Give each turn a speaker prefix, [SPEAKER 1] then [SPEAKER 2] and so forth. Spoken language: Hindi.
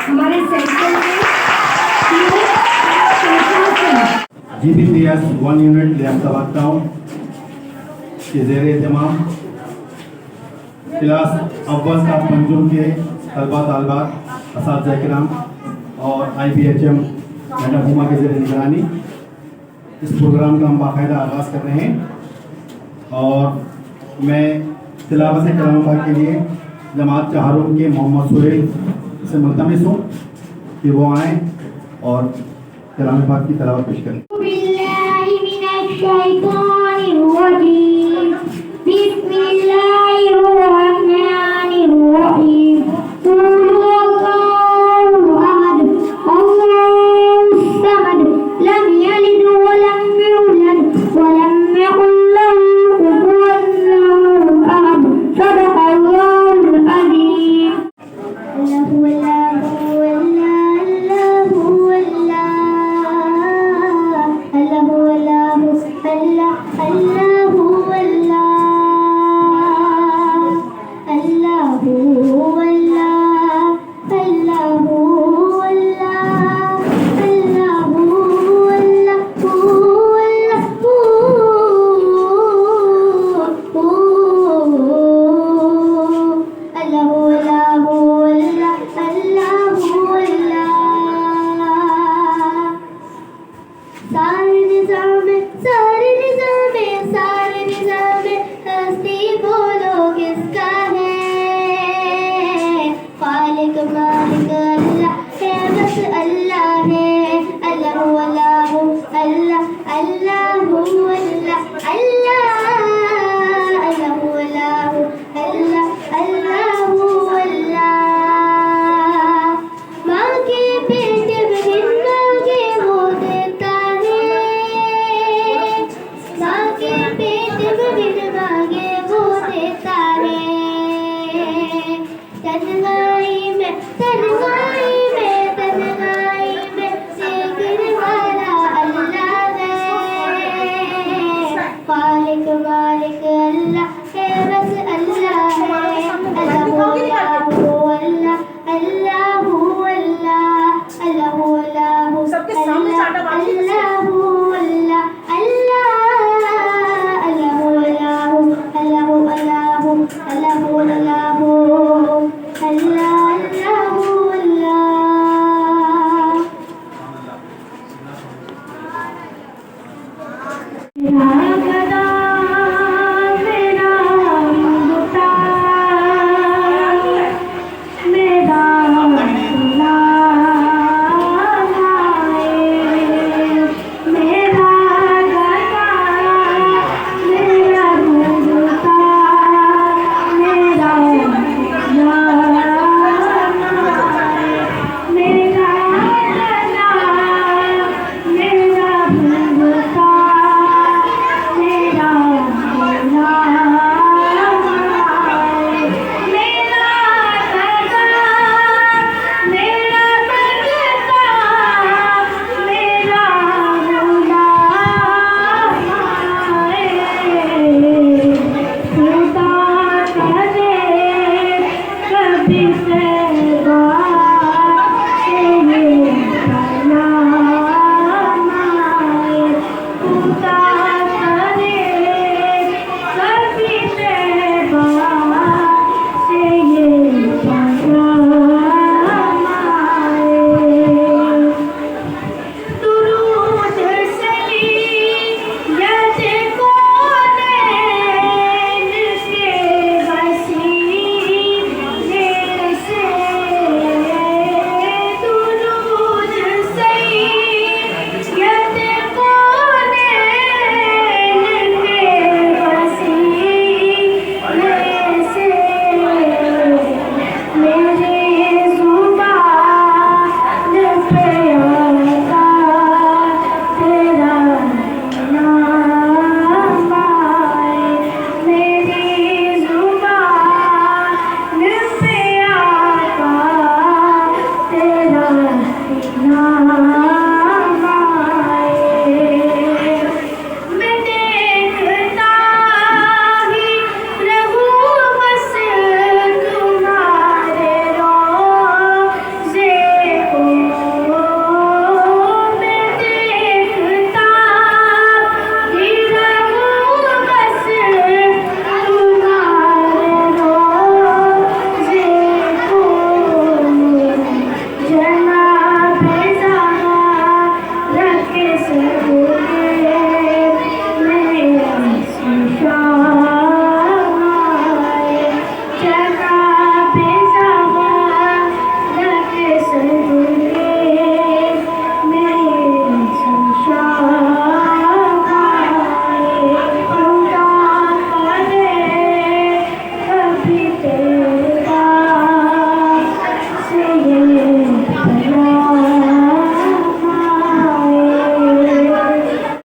[SPEAKER 1] हमारे सेक्शन में
[SPEAKER 2] GBPS 1 यूनिट लियाकत टाउन के ज़ेर एहतमाम क्लास अव्वल का मंजूर के तलबा तालबात असातिज़ा किराम और IBHM मैडम हुमा के ज़ेर निगरानी इस प्रोग्राम का हम बाकायदा आगाज़ कर रहे हैं। और मैं तिलावत कलाम पाक के लिए जमात चाहरुम के मोहम्मद सुहेल से मुल्तमिस हूँ कि वो आएँ और कलाम पाक की तिलावत पेश करें।
[SPEAKER 3] Allah